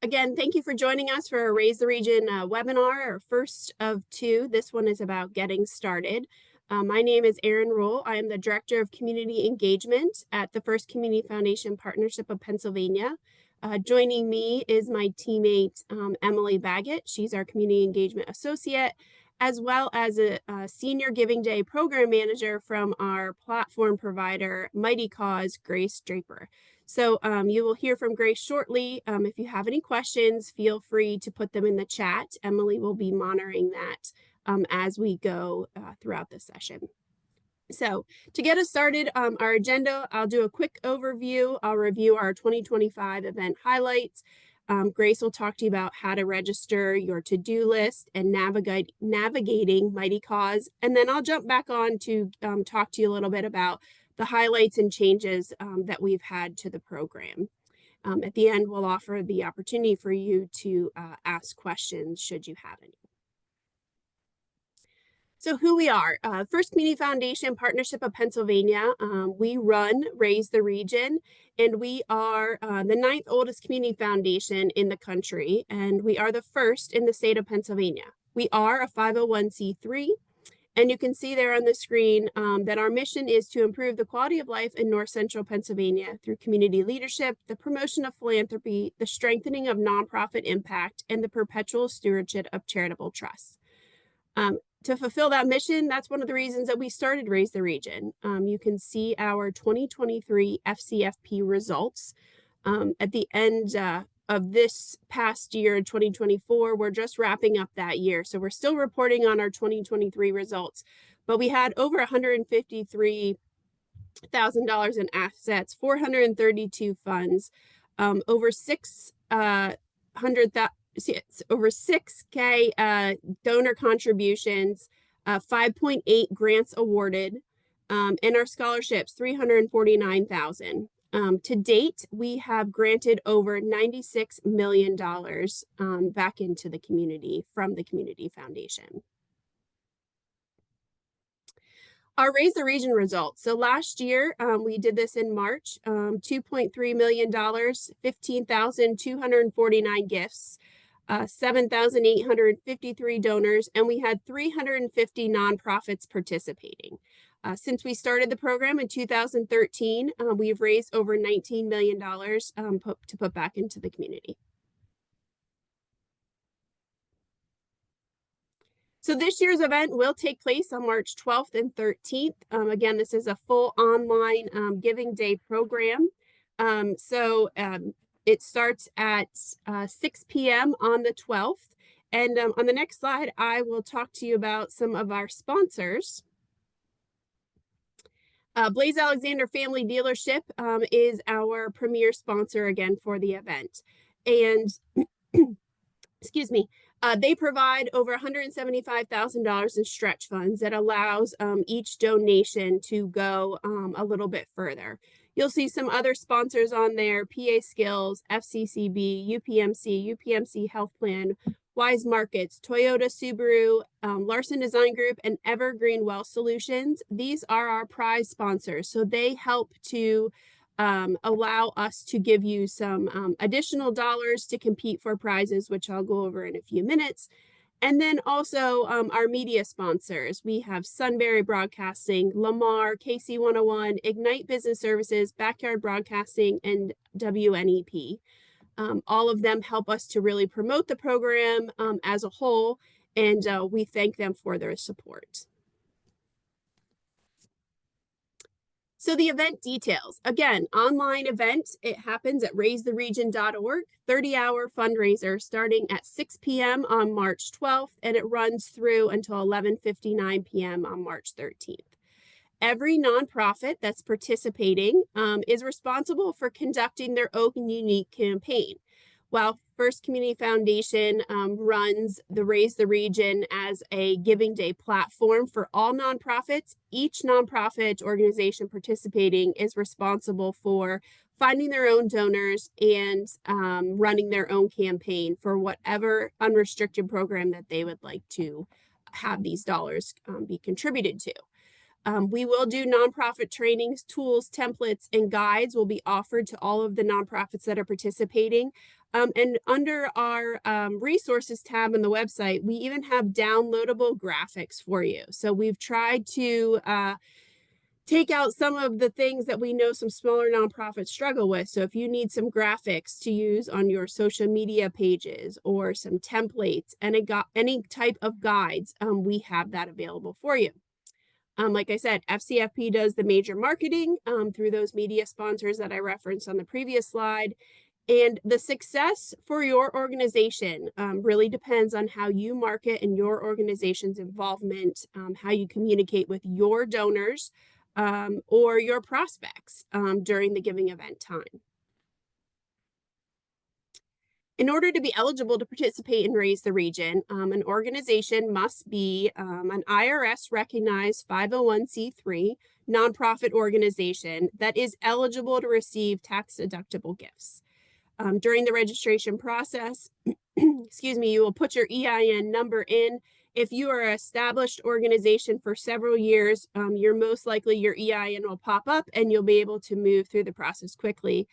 Again, thank you for joining us for a Raise the Region webinar, our first of two. This one is about getting started. My name is Erin Rohl. I am the Director of Community Engagement at the First Community Foundation Partnership of Pennsylvania. Joining me is my teammate, Emily Baggett. She's our Community Engagement Associate, as well as a Senior Giving Day Program Manager from our platform provider, Mightycause, Grace Draper. So you will hear from Grace shortly. If you have any questions, feel free to put them in the chat. Emily will be monitoring that as we go throughout the session. So to get us started, our agenda, I'll do a quick overview. I'll review our 2025 event highlights. Grace will talk to you about how to register your to-do list and navigating Mightycause. And then I'll jump back on to talk to you a little bit about the highlights and changes that we've had to the program. At the end, we'll offer the opportunity for you to ask questions should you have any. So who we are, First Community Foundation Partnership of Pennsylvania. We run Raise the Region, and we are the 9th oldest community foundation in the country, and we are the first in the state of Pennsylvania. We are a 501c3. And you can see there on the screen that our mission is to improve the quality of life in North Central Pennsylvania through community leadership, the promotion of philanthropy, the strengthening of nonprofit impact, and the perpetual stewardship of charitable trusts. To fulfill that mission, that's one of the reasons that we started Raise the Region. You can see our 2023 FCFP results. At the end of this past year, 2024, we're just wrapping up that year. So we're still reporting on our 2023 results, but we had over $153,000 in assets, 432 funds, over 6K donor contributions, 5.8 grants awarded, and our scholarships, 349,000. To date, we have granted over $96 million back into the community from the Community Foundation. Our Raise the Region results. So last year, we did this in March, $2.3 million, 15,249 gifts, 7,853 donors, and we had 350 nonprofits participating. Since we started the program in 2013, we've raised over $19 million to put back into the community. So this year's event will take place on March 12th and 13th. Again, this is a full online Giving Day program. It starts at 6 p.m. on the 12th. And on the next slide, I will talk to you about some of our sponsors. Blaze Alexander Family Dealership is our premier sponsor again for the event. And excuse me, they provide over $175,000 in stretch funds that allows each donation to go a little bit further. You'll see some other sponsors on there: PA Skills, FCCB, UPMC Health Plan, Wise Markets, Toyota, Subaru, Larson Design Group, and Evergreen Wealth Solutions. These are our prize sponsors. So they help to allow us to give you some additional dollars to compete for prizes, which I'll go over in a few minutes. And then also our media sponsors. We have Sunbury Broadcasting, Lamar, KC101, Ignite Business Services, Backyard Broadcasting, and WNEP. All of them help us to really promote the program as a whole, and we thank them for their support. So the event details. Again, online event. It happens at raisetheregion.org. 30-hour fundraiser starting at 6 p.m. on March 12th, and it runs through until 11:59 p.m. on March 13th. Every nonprofit that's participating is responsible for conducting their own unique campaign. While First Community Foundation runs the Raise the Region as a Giving Day platform for all nonprofits, each nonprofit organization participating is responsible for finding their own donors and running their own campaign for whatever unrestricted program that they would like to have these dollars be contributed to. We will do nonprofit trainings, tools, templates, and guides will be offered to all of the nonprofits that are participating. And under our resources tab on the website, we even have downloadable graphics for you. So we've tried to take out some of the things that we know some smaller nonprofits struggle with. So if you need some graphics to use on your social media pages or some templates and any type of guides, we have that available for you. Like I said, FCFP does the major marketing through those media sponsors that I referenced on the previous slide. And the success for your organization really depends on how you market and your organization's involvement, how you communicate with your donors or your prospects during the giving event time. In order to be eligible to participate in Raise the Region, an organization must be an IRS-recognized 501c3 nonprofit organization that is eligible to receive tax-deductible gifts. During the registration process, excuse me, you will put your EIN number in. If you are an established organization for several years, you're most likely your EIN will pop up and you'll be able to move through the process quickly.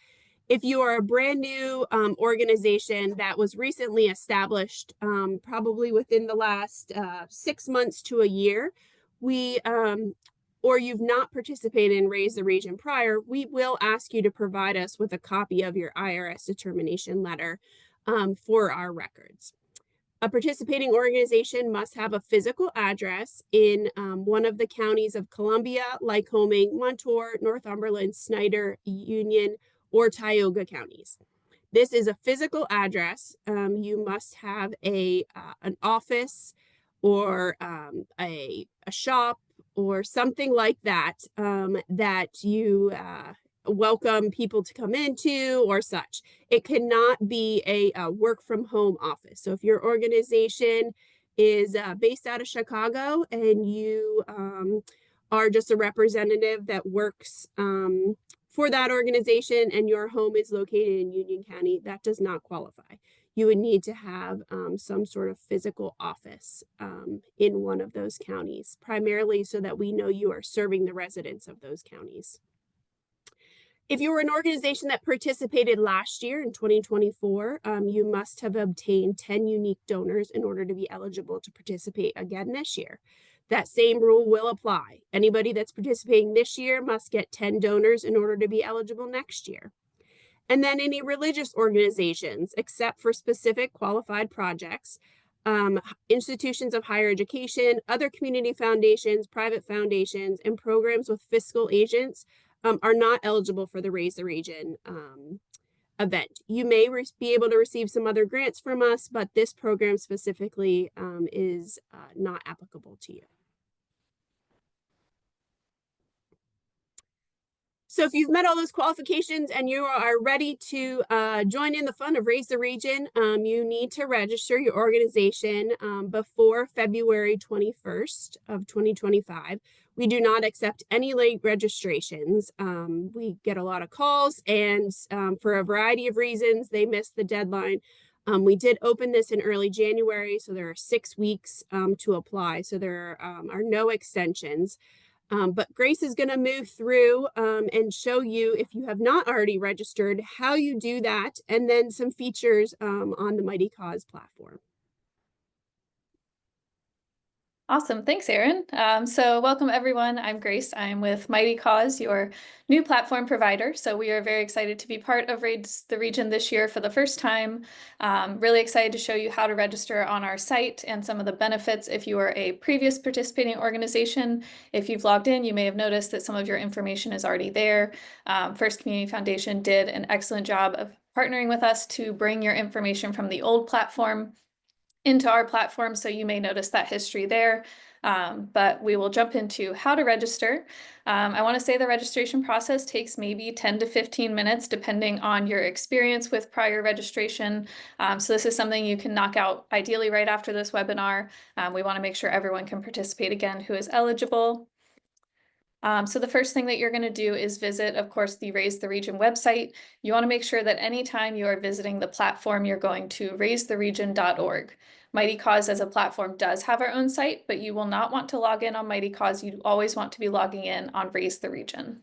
If you are a brand new organization that was recently established, probably within the last 6 months to a year, or you've not participated in Raise the Region prior, we will ask you to provide us with a copy of your IRS determination letter for our records. A participating organization must have a physical address in one of the counties of Columbia, Lycoming, Montour, Northumberland, Snyder, Union, or Tioga counties. This is a physical address. You must have an office or a shop or something like that that you welcome people to come into or such. It cannot be a work from home office. So if your organization is based out of Chicago and you are just a representative that works for that organization and your home is located in Union County, that does not qualify. You would need to have some sort of physical office in one of those counties, primarily so that we know you are serving the residents of those counties. If you were an organization that participated last year in 2024, you must have obtained 10 unique donors in order to be eligible to participate again this year. That same rule will apply. Anybody that's participating this year must get 10 donors in order to be eligible next year. And then any religious organizations, except for specific qualified projects, institutions of higher education, other community foundations, private foundations, and programs with fiscal agents are not eligible for the Raise the Region event. You may be able to receive some other grants from us, but this program specifically is not applicable to you. So if you've met all those qualifications and you are ready to join in the fun of Raise the Region, you need to register your organization before February 21st of 2025. We do not accept any late registrations. We get a lot of calls and for a variety of reasons, they missed the deadline. We did open this in early January, so there are 6 weeks to apply. So there are no extensions. But Grace is going to move through and show you, if you have not already registered, how you do that, and then some features on the Mightycause platform. Awesome. Thanks, Erin. So welcome, everyone. I'm Grace. I'm with Mightycause, your new platform provider. So we are very excited to be part of Raise the Region this year for the first time. Really excited to show you how to register on our site and some of the benefits if you are a previous participating organization. If you've logged in, you may have noticed that some of your information is already there. First Community Foundation did an excellent job of partnering with us to bring your information from the old platform into our platform, so you may notice that history there. But we will jump into how to register. I want to say the registration process takes maybe 10 to 15 minutes, depending on your experience with prior registration. So this is something you can knock out ideally right after this webinar. We want to make sure everyone can participate again who is eligible. So the first thing that you're going to do is visit, of course, the Raise the Region website. You want to make sure that anytime you are visiting the platform, you're going to raisetheregion.org. Mightycause as a platform does have our own site, but you will not want to log in on Mightycause. You always want to be logging in on Raise the Region.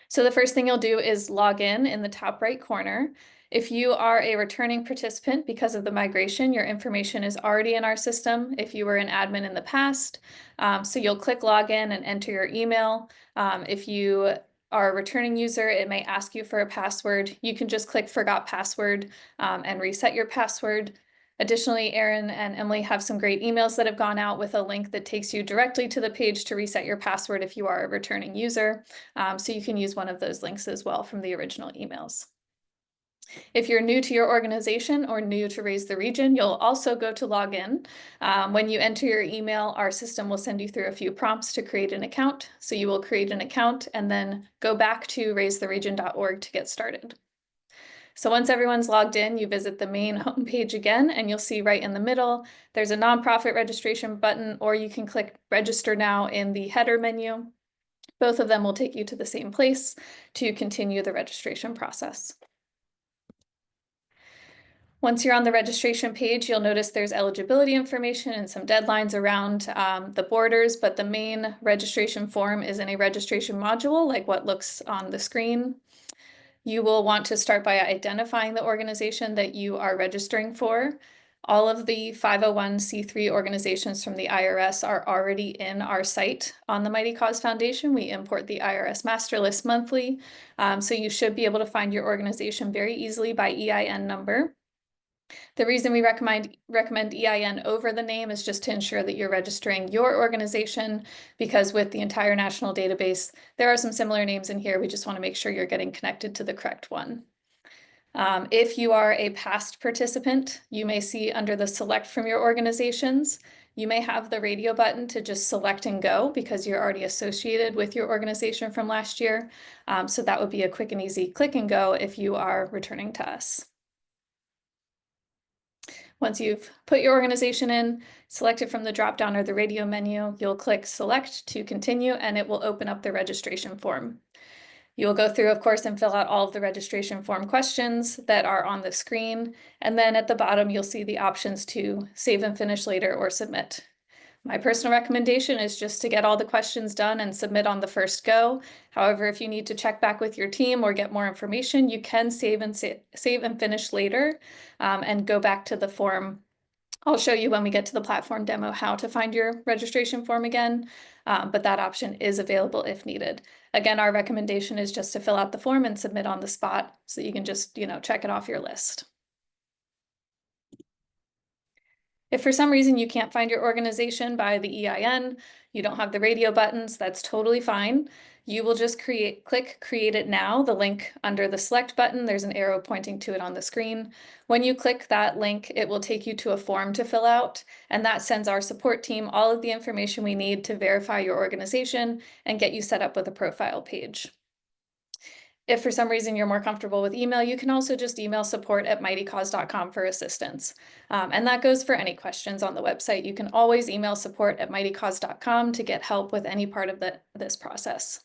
So the first thing you'll do is log in the top right corner. If you are a returning participant because of the migration, your information is already in our system if you were an admin in the past. So you'll click login and enter your email. If you are a returning user, it may ask you for a password. You can just click forgot password and reset your password. Additionally, Erin and Emily have some great emails that have gone out with a link that takes you directly to the page to reset your password if you are a returning user. So you can use one of those links as well from the original emails. If you're new to your organization or new to Raise the Region, you'll also go to log in. When you enter your email, our system will send you through a few prompts to create an account. So you will create an account and then go back to raisetheregion.org to get started. So once everyone's logged in, you visit the main homepage again, and you'll see right in the middle, there's a nonprofit registration button, or you can click register now in the header menu. Both of them will take you to the same place to continue the registration process. Once you're on the registration page, you'll notice there's eligibility information and some deadlines around the borders, but the main registration form is in a registration module like what looks on the screen. You will want to start by identifying the organization that you are registering for. All of the 501c3 organizations from the IRS are already in our site on the Mightycause Foundation. We import the IRS master list monthly, so you should be able to find your organization very easily by EIN number. The reason we recommend EIN over the name is just to ensure that you're registering your organization, because with the entire national database, there are some similar names in here. We just want to make sure you're getting connected to the correct one. If you are a past participant, you may see under the select from your organizations, you may have the radio button to just select and go because you're already associated with your organization from last year. So that would be a quick and easy click and go if you are returning to us. Once you've put your organization in, select it from the drop-down or the radio menu, you'll click select to continue, and it will open up the registration form. You'll go through, of course, and fill out all of the registration form questions that are on the screen. And then at the bottom, you'll see the options to save and finish later or submit. My personal recommendation is just to get all the questions done and submit on the first go. However, if you need to check back with your team or get more information, you can save and finish later and go back to the form. I'll show you when we get to the platform demo how to find your registration form again, but that option is available if needed. Again, our recommendation is just to fill out the form and submit on the spot so you can just, check it off your list. If for some reason you can't find your organization by the EIN, you don't have the radio buttons, that's totally fine. You will just click Create It Now, the link under the Select button. There's an arrow pointing to it on the screen. When you click that link, it will take you to a form to fill out, and that sends our support team all of the information we need to verify your organization and get you set up with a profile page. If for some reason you're more comfortable with email, you can also just email support@mightycause.com for assistance. And that goes for any questions on the website. You can always email support@mightycause.com to get help with any part of this process.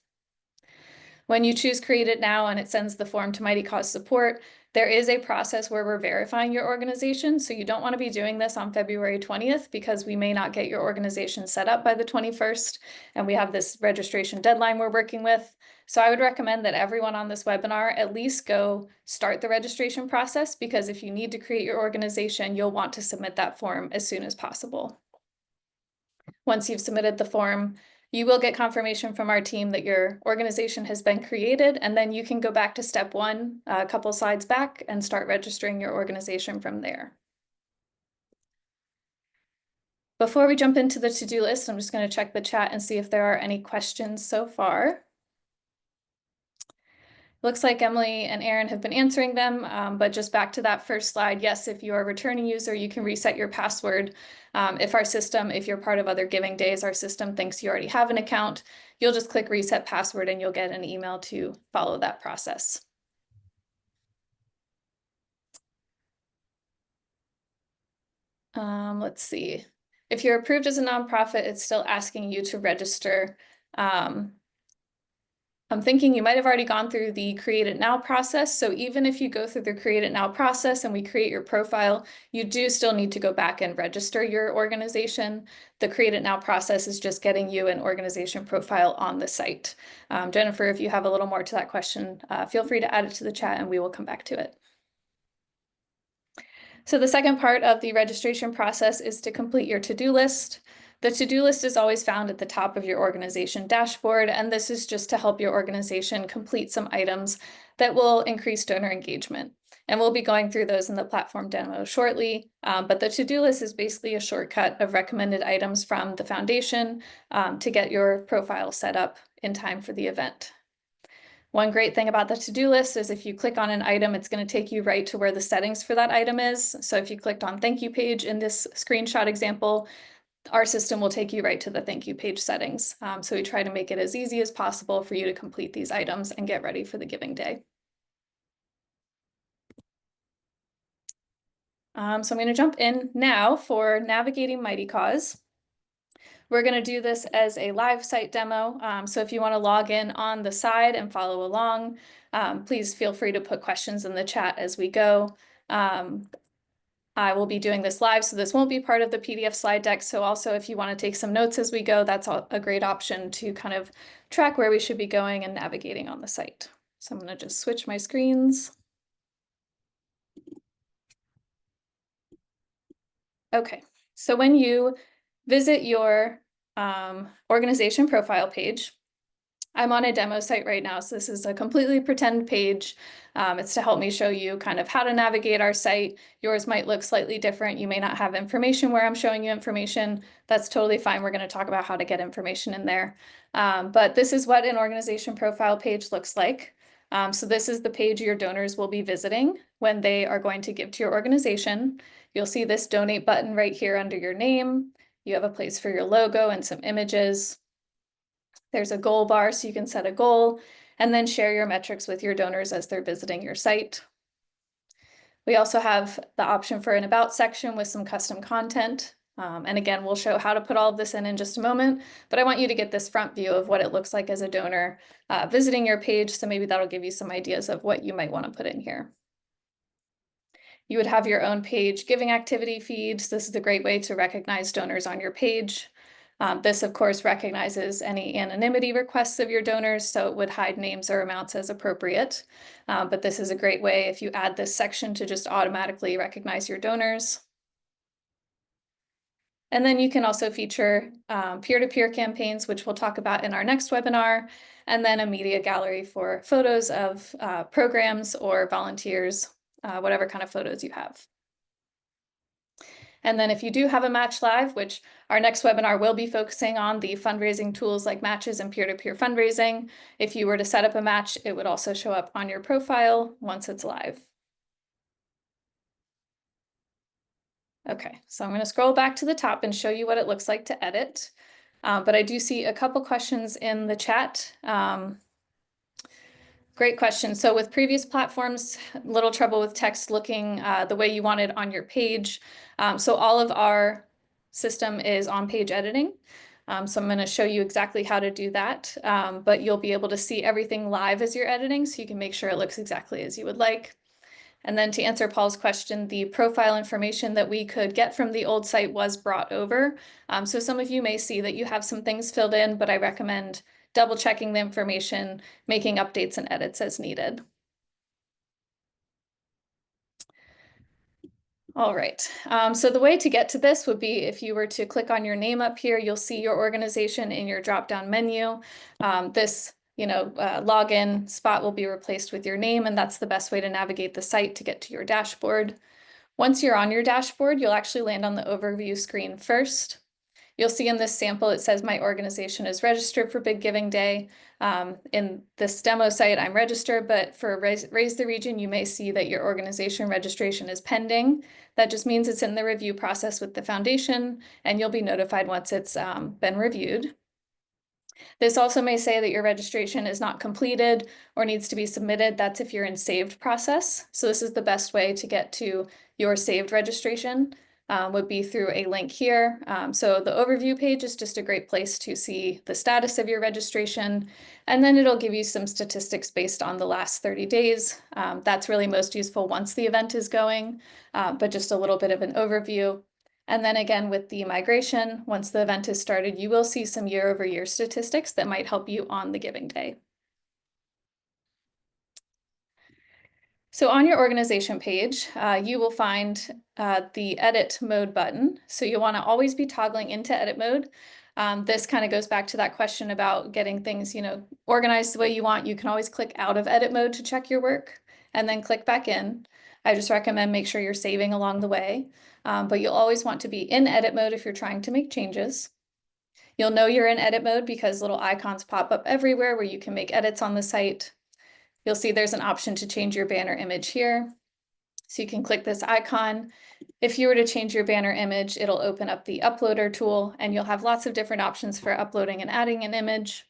When you choose Create It Now and it sends the form to Mightycause support, there is a process where we're verifying your organization. So you don't want to be doing this on February 20th because we may not get your organization set up by the 21st. And we have this registration deadline we're working with. So I would recommend that everyone on this webinar at least go start the registration process, because if you need to create your organization, you'll want to submit that form as soon as possible. Once you've submitted the form, you will get confirmation from our team that your organization has been created, and then you can go back to step one, a couple slides back, and start registering your organization from there. Before we jump into the to-do list, I'm just going to check the chat and see if there are any questions so far. Looks like Emily and Erin have been answering them, but just back to that first slide, yes, if you're a returning user, you can reset your password. If you're part of other giving days, our system thinks you already have an account, you'll just click reset password and you'll get an email to follow that process. Let's see. If you're approved as a nonprofit, it's still asking you to register I'm thinking you might have already gone through the Create It Now process. So even if you go through the Create It Now process and we create your profile, you do still need to go back and register your organization. The Create It Now process is just getting you an organization profile on the site. Jennifer, if you have a little more to that question, feel free to add it to the chat and we will come back to it. So the second part of the registration process is to complete your to-do list. The to-do list is always found at the top of your organization dashboard, and this is just to help your organization complete some items that will increase donor engagement. And we'll be going through those in the platform demo shortly, but the to-do list is basically a shortcut of recommended items from the foundation to get your profile set up in time for the event. One great thing about the to-do list is if you click on an item, it's going to take you right to where the settings for that item is. So if you clicked on thank you page in this screenshot example, our system will take you right to the thank you page settings. So we try to make it as easy as possible for you to complete these items and get ready for the giving day. So I'm going to jump in now for navigating Mightycause. We're going to do this as a live site demo. So if you want to log in on the side and follow along, please feel free to put questions in the chat as we go. I will be doing this live, so this won't be part of the PDF slide deck. So also if you want to take some notes as we go, that's a great option to kind of track where we should be going and navigating on the site. So I'm going to just switch my screens. Okay, so when you visit your organization profile page, I'm on a demo site right now, so this is a completely pretend page. It's to help me show you kind of how to navigate our site. Yours might look slightly different. You may not have information where I'm showing you information. That's totally fine. We're going to talk about how to get information in there. But this is what an organization profile page looks like. So this is the page your donors will be visiting when they are going to give to your organization. You'll see this donate button right here under your name. You have a place for your logo and some images. There's a goal bar so you can set a goal and then share your metrics with your donors as they're visiting your site. We also have the option for an about section with some custom content. And again, we'll show how to put all of this in just a moment, but I want you to get this front view of what it looks like as a donor visiting your page. So maybe that'll give you some ideas of what you might want to put in here. You would have your own page giving activity feeds. This is a great way to recognize donors on your page. This, of course, recognizes any anonymity requests of your donors, so it would hide names or amounts as appropriate. But this is a great way if you add this section to just automatically recognize your donors. And then you can also feature peer-to-peer campaigns, which we'll talk about in our next webinar, and then a media gallery for photos of programs or volunteers, whatever kind of photos you have. And then if you do have a match live, which our next webinar will be focusing on the fundraising tools like matches and peer-to-peer fundraising. If you were to set up a match, it would also show up on your profile once it's live. Okay, so I'm going to scroll back to the top and show you what it looks like to edit. But I do see a couple questions in the chat. Great question. So with previous platforms, little trouble with text looking the way you want it on your page. So all of our system is on-page editing. So I'm going to show you exactly how to do that, but you'll be able to see everything live as you're editing, so you can make sure it looks exactly as you would like. And then to answer Paul's question, the profile information that we could get from the old site was brought over. So some of you may see that you have some things filled in, but I recommend double checking the information, making updates and edits as needed. All right, so the way to get to this would be if you were to click on your name up here, you'll see your organization in your drop-down menu. This login spot will be replaced with your name, and that's the best way to navigate the site to get to your dashboard. Once you're on your dashboard, you'll actually land on the overview screen first. You'll see in this sample, it says my organization is registered for Big Giving Day. In this demo site, I'm registered, but for Raise the Region, you may see that your organization registration is pending. That just means it's in the review process with the foundation, and you'll be notified once it's been reviewed. This also may say that your registration is not completed or needs to be submitted. That's if you're in saved process. So this is the best way to get to your saved registration. would be through a link here. So the overview page is just a great place to see the status of your registration, and then it'll give you some statistics based on the last 30 days. That's really most useful once the event is going, but just a little bit of an overview. And then again, with the migration, once the event is started, you will see some year-over-year statistics that might help you on the giving day. So on your organization page, you will find the edit mode button. So you'll want to always be toggling into edit mode. This kind of goes back to that question about getting things, organized the way you want. You can always click out of edit mode to check your work and then click back in. I just recommend make sure you're saving along the way, but you'll always want to be in edit mode if you're trying to make changes. You'll know you're in edit mode because little icons pop up everywhere where you can make edits on the site. You'll see there's an option to change your banner image here. So you can click this icon. If you were to change your banner image, it'll open up the uploader tool and you'll have lots of different options for uploading and adding an image.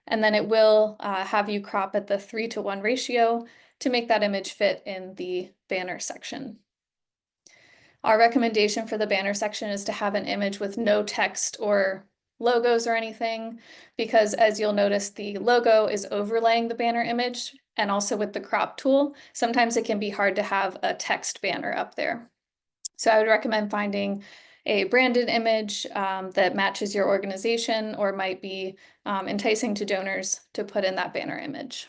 And then it will have you crop at the 3:1 ratio to make that image fit in the banner section. Our recommendation for the banner section is to have an image with no text or logos or anything, because as you'll notice, the logo is overlaying the banner image, and also with the crop tool, sometimes it can be hard to have a text banner up there. So I would recommend finding a branded image that matches your organization or might be enticing to donors to put in that banner image.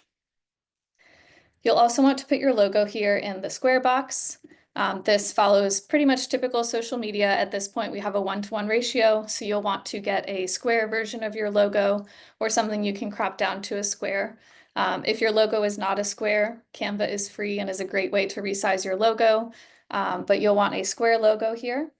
You'll also want to put your logo here in the square box. This follows pretty much typical social media. At this point, we have a 1:1 ratio, so you'll want to get a square version of your logo or something you can crop down to a square. If your logo is not a square, Canva is free and is a great way to resize your logo, but you'll want a square logo here.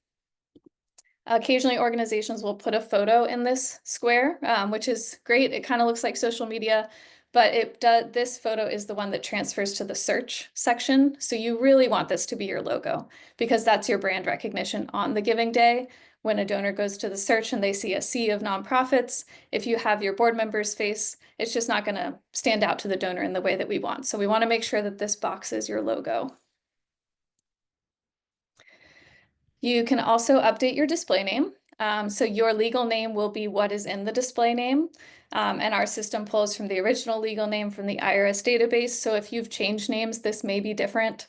Occasionally, organizations will put a photo in this square, which is great. It kind of looks like social media, but this photo is the one that transfers to the search section. So you really want this to be your logo because that's your brand recognition on the giving day. When a donor goes to the search and they see a sea of nonprofits, if you have your board member's face, it's just not going to stand out to the donor in the way that we want. So we want to make sure that this box is your logo. You can also update your display name. So your legal name will be what is in the display name. And our system pulls from the original legal name from the IRS database. So if you've changed names, this may be different.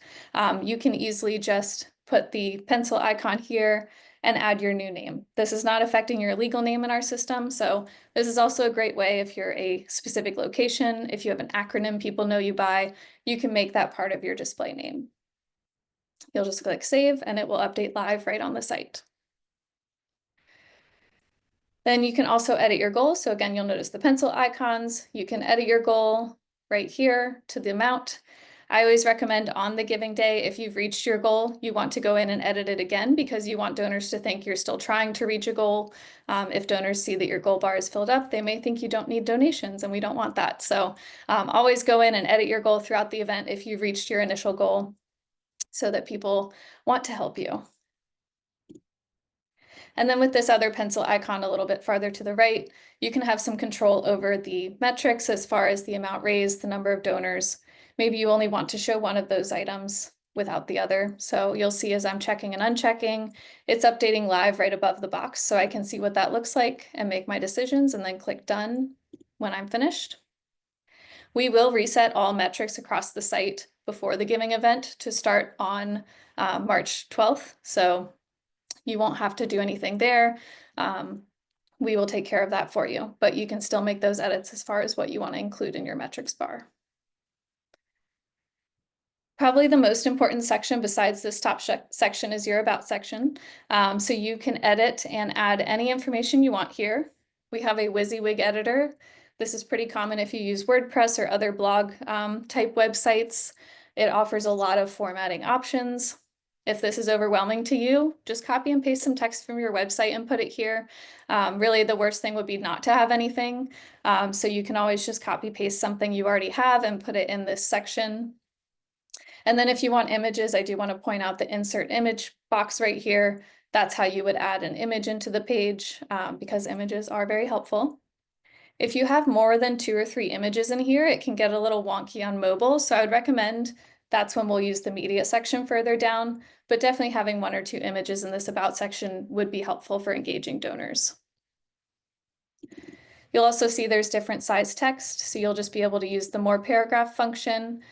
You can easily just put the pencil icon here and add your new name. This is not affecting your legal name in our system. So this is also a great way if you're a specific location, if you have an acronym people know you by, you can make that part of your display name. You'll just click save and it will update live right on the site. Then you can also edit your goal. So again, you'll notice the pencil icons. You can edit your goal right here to the amount. I always recommend on the giving day, if you've reached your goal, you want to go in and edit it again because you want donors to think you're still trying to reach a goal. If donors see that your goal bar is filled up, they may think you don't need donations, and we don't want that. So always go in and edit your goal throughout the event if you've reached your initial goal so that people want to help you. And then with this other pencil icon a little bit farther to the right, you can have some control over the metrics as far as the amount raised, the number of donors. Maybe you only want to show one of those items without the other. So you'll see as I'm checking and unchecking, it's updating live right above the box. So I can see what that looks like and make my decisions and then click done when I'm finished. We will reset all metrics across the site before the giving event to start on March 12th. So you won't have to do anything there. We will take care of that for you, but you can still make those edits as far as what you want to include in your metrics bar. Probably the most important section besides this top section is your about section. So you can edit and add any information you want here. We have a WYSIWYG editor. This is pretty common if you use WordPress or other blog type websites. It offers a lot of formatting options. If this is overwhelming to you, just copy and paste some text from your website and put it here. Really, the worst thing would be not to have anything. So you can always just copy paste something you already have and put it in this section. And then if you want images, I do want to point out the insert image box right here. That's how you would add an image into the page because images are very helpful. If you have more than 2 or 3 images in here, it can get a little wonky on mobile. So I would recommend that's when we'll use the media section further down, but definitely having 1 or 2 images in this about section would be helpful for engaging donors. You'll also see there's different size text, so you'll just be able to use the more paragraph function.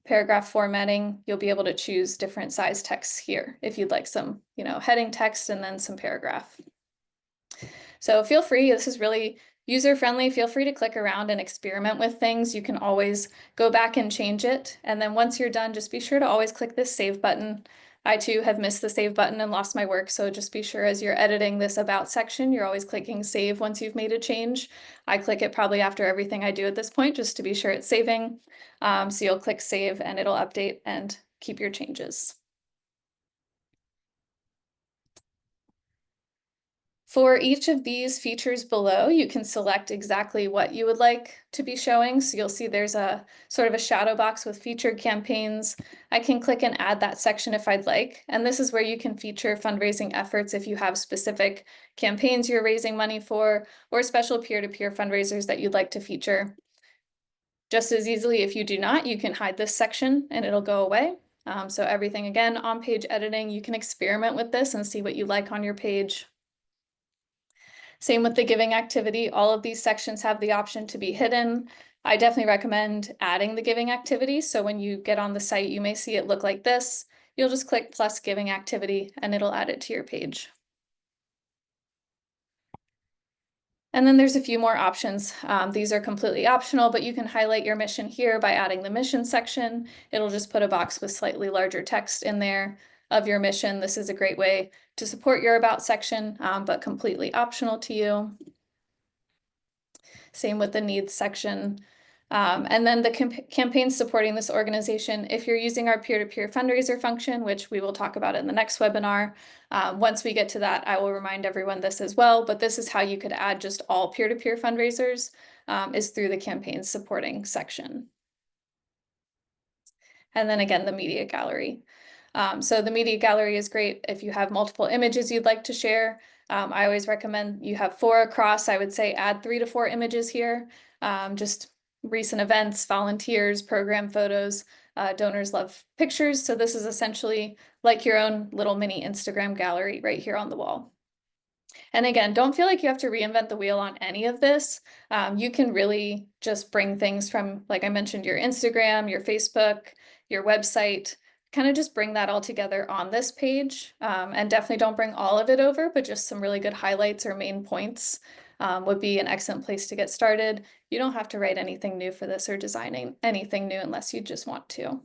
Paragraph formatting, you'll be able to choose different size texts here if you'd like some, heading text and then some paragraph. So feel free, this is really user-friendly. Feel free to click around and experiment with things. You can always go back and change it. And then once you're done, just be sure to always click this save button. I too have missed the save button and lost my work. So just be sure as you're editing this about section, you're always clicking save once you've made a change. I click it probably after everything I do at this point, just to be sure it's saving. So you'll click save and it'll update and keep your changes. For each of these features below, you can select exactly what you would like to be showing. So you'll see there's a sort of a shadow box with featured campaigns. I can click and add that section if I'd like. And this is where you can feature fundraising efforts if you have specific campaigns you're raising money for, or special peer-to-peer fundraisers that you'd like to feature. Just as easily, if you do not, you can hide this section and it'll go away. So everything, again, on page editing, you can experiment with this and see what you like on your page. Same with the giving activity. All of these sections have the option to be hidden. I definitely recommend adding the giving activity. So when you get on the site, you may see it look like this. You'll just click plus giving activity and it'll add it to your page. And then there's a few more options. These are completely optional, but you can highlight your mission here by adding the mission section. It'll just put a box with slightly larger text in there of your mission. This is a great way to support your about section, but completely optional to you. Same with the needs section. And then the campaigns supporting this organization, if you're using our peer-to-peer fundraiser function, which we will talk about in the next webinar, once we get to that, I will remind everyone this as well, but this is how you could add just all peer-to-peer fundraisers, is through the campaigns supporting section. And then again, the media gallery. So the media gallery is great if you have multiple images you'd like to share. I always recommend you have 4 across. I would say add 3 to 4 images here. Just recent events, volunteers, program photos. Donors love pictures. So this is essentially like your own little mini Instagram gallery right here on the wall. And again, don't feel like you have to reinvent the wheel on any of this. You can really just bring things from, like I mentioned, your Instagram, your Facebook, your website, kind of just bring that all together on this page. And definitely don't bring all of it over, but just some really good highlights or main points would be an excellent place to get started. You don't have to write anything new for this or designing anything new unless you just want to. All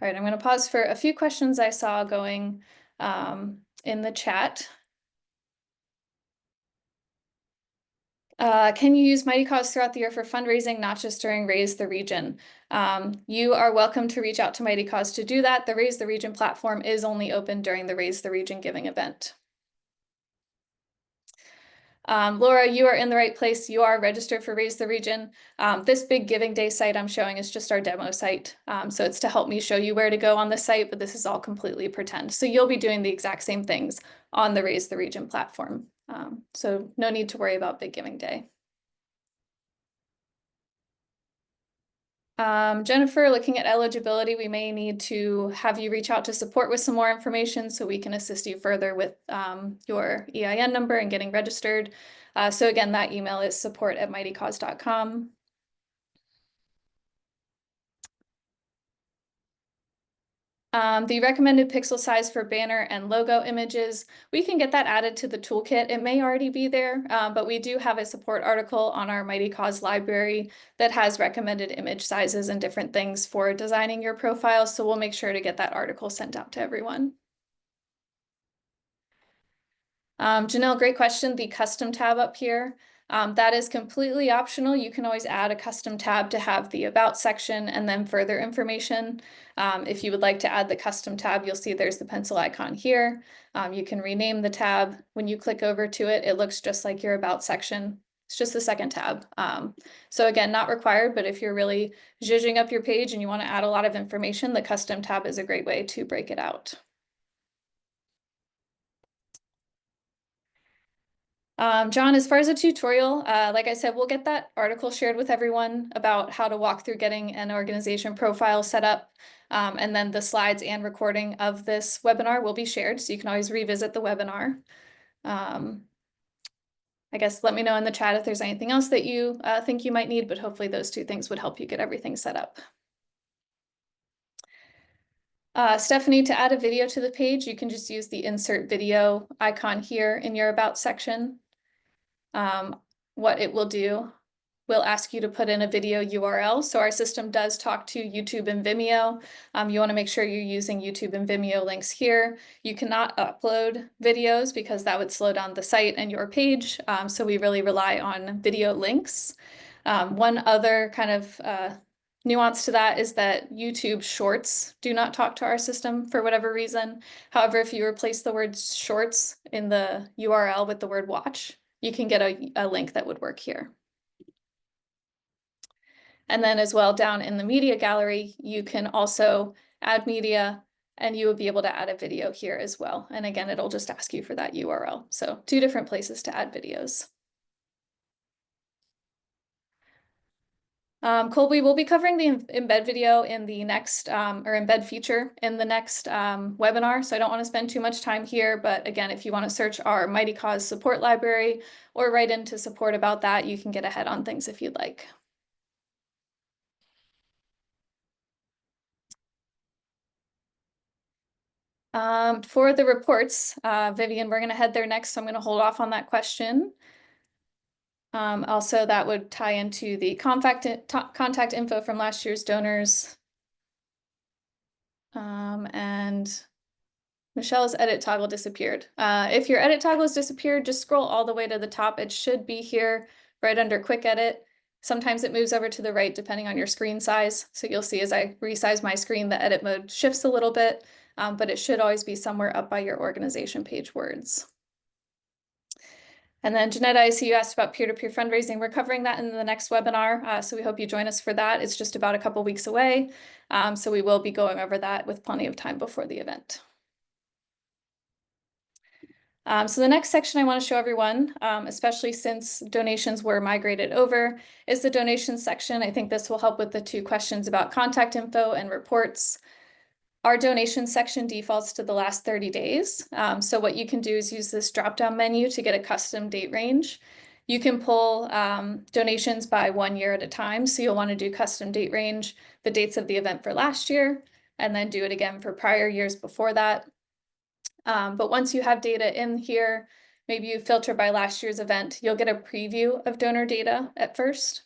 right, I'm going to pause for a few questions I saw going in the chat. Can you use Mightycause throughout the year for fundraising, not just during Raise the Region? You are welcome to reach out to Mightycause to do that. The Raise the Region platform is only open during the Raise the Region giving event. Laura, you are in the right place. You are registered for Raise the Region. This big Giving Day site I'm showing is just our demo site. So it's to help me show you where to go on the site, but this is all completely pretend. So you'll be doing the exact same things on the Raise the Region platform. So no need to worry about Big Giving Day. Jennifer, looking at eligibility, we may need to have you reach out to support with some more information so we can assist you further with your EIN number and getting registered. So again, that email is support@mightycause.com. The recommended pixel size for banner and logo images, we can get that added to the toolkit. It may already be there, but we do have a support article on our Mightycause library that has recommended image sizes and different things for designing your profile. So we'll make sure to get that article sent out to everyone. Janelle, great question. The custom tab up here, that is completely optional. You can always add a custom tab to have the about section and then further information. If you would like to add the custom tab, you'll see there's the pencil icon here. You can rename the tab. When you click over to it, it looks just like your about section. It's just the second tab. So again, not required, but if you're really zhuzhing up your page and you want to add a lot of information, the custom tab is a great way to break it out. John, as far as a tutorial, like I said, we'll get that article shared with everyone about how to walk through getting an organization profile set up. And then the slides and recording of this webinar will be shared, so you can always revisit the webinar. I guess let me know in the chat if there's anything else that you think you might need, but hopefully those two things would help you get everything set up. Stephanie, to add a video to the page, you can just use the insert video icon here in your About section. What it will do, we'll ask you to put in a video URL. So our system does talk to YouTube and Vimeo. You want to make sure you're using YouTube and Vimeo links here. You cannot upload videos because that would slow down the site and your page. So we really rely on video links. One other kind of nuance to that is that YouTube Shorts do not talk to our system for whatever reason. However, if you replace the word shorts in the URL with the word watch, you can get a link that would work here. And then as well, down in the media gallery, you can also add media and you will be able to add a video here as well. And again, it'll just ask you for that URL. So 2 different places to add videos. Colby will be covering the embed video in the next, or embed feature in the next webinar. So I don't want to spend too much time here, but again, if you want to search our Mightycause support library or write into support about that, you can get ahead on things if you'd like. For the reports, Vivian, we're going to head there next, so I'm going to hold off on that question. Also, that would tie into the contact info from last year's donors. And Michelle's edit toggle disappeared. If your edit toggle has disappeared, just scroll all the way to the top. It should be here right under quick edit. Sometimes it moves over to the right depending on your screen size. So you'll see as I resize my screen, the edit mode shifts a little bit, but it should always be somewhere up by your organization page words. And then Janetta, I see you asked about peer-to-peer fundraising. We're covering that in the next webinar, so we hope you join us for that. It's just about a couple weeks away, so we will be going over that with plenty of time before the event. So the next section I want to show everyone, especially since donations were migrated over, is the donations section. I think this will help with the 2 questions about contact info and reports. Our donation section defaults to the last 30 days. So what you can do is use this drop-down menu to get a custom date range. You can pull donations by 1 year at a time. So you'll want to do custom date range, the dates of the event for last year, and then do it again for prior years before that. But once you have data in here, maybe you filter by last year's event, you'll get a preview of donor data at first.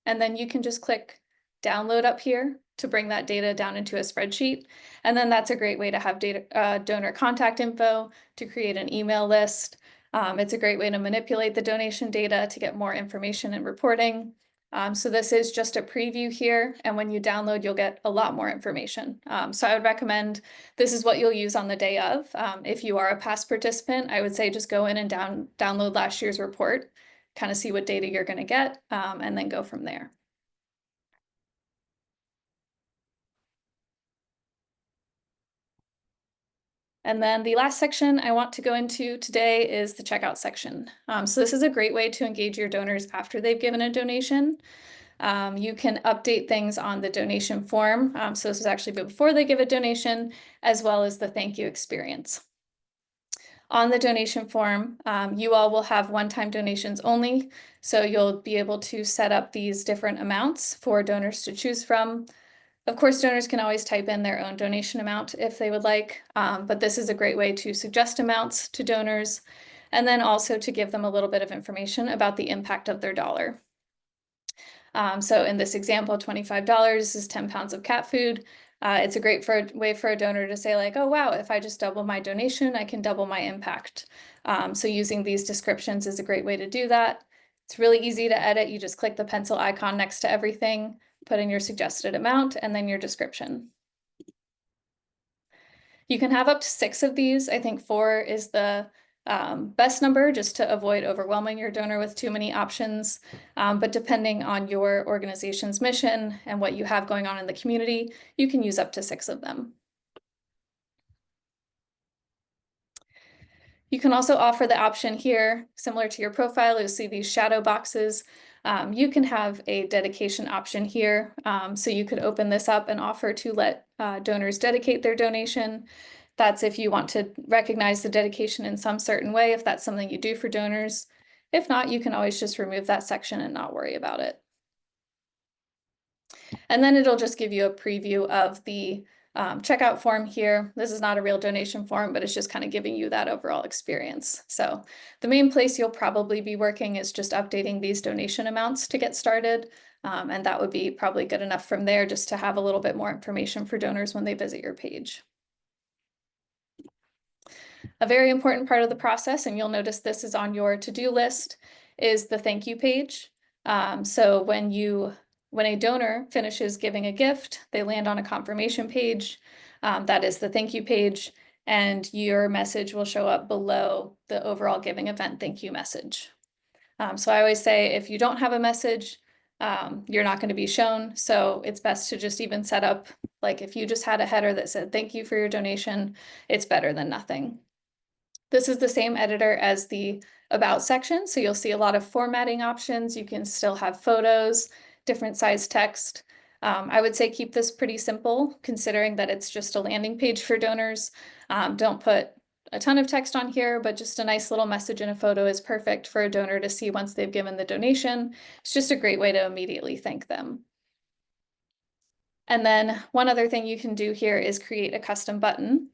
And then you can just click download up here to bring that data down into a spreadsheet. And then that's a great way to have data, donor contact info, to create an email list. It's a great way to manipulate the donation data to get more information and reporting. So this is just a preview here, and when you download, you'll get a lot more information. So I would recommend this is what you'll use on the day of. If you are a past participant, I would say just go in and download last year's report, kind of see what data you're going to get, and then go from there. And then the last section I want to go into today is the checkout section. So this is a great way to engage your donors after they've given a donation. You can update things on the donation form. So this is actually before they give a donation, as well as the thank you experience. On the donation form, you all will have one-time donations only. So you'll be able to set up these different amounts for donors to choose from. Of course, donors can always type in their own donation amount if they would like, but this is a great way to suggest amounts to donors, and then also to give them a little bit of information about the impact of their dollar. So in this example, $25 is 10 pounds of cat food. It's a great way for a donor to say like, oh, wow, if I just double my donation, I can double my impact. So using these descriptions is a great way to do that. It's really easy to edit. You just click the pencil icon next to everything, put in your suggested amount, and then your description. You can have up to 6 of these. I think 4 is the best number, just to avoid overwhelming your donor with too many options. But depending on your organization's mission and what you have going on in the community, you can use up to 6 of them. You can also offer the option here, similar to your profile, you'll see these shadow boxes. You can have a dedication option here. So you could open this up and offer to let donors dedicate their donation. That's if you want to recognize the dedication in some certain way, if that's something you do for donors. If not, you can always just remove that section and not worry about it. And then it'll just give you a preview of the checkout form here. This is not a real donation form, but it's just kind of giving you that overall experience. So the main place you'll probably be working is just updating these donation amounts to get started. And that would be probably good enough from there just to have a little bit more information for donors when they visit your page. A very important part of the process, and you'll notice this is on your to-do list, is the thank you page. So when a donor finishes giving a gift, they land on a confirmation page. That is the thank you page, and your message will show up below the overall giving event thank you message. So I always say if you don't have a message, you're not going to be shown. So it's best to just even set up, like if you just had a header that said thank you for your donation, it's better than nothing. This is the same editor as the About section, so you'll see a lot of formatting options. You can still have photos, different size text. I would say keep this pretty simple, considering that it's just a landing page for donors. Don't put a ton of text on here, but just a nice little message and a photo is perfect for a donor to see once they've given the donation. It's just a great way to immediately thank them. And then one other thing you can do here is create a custom button.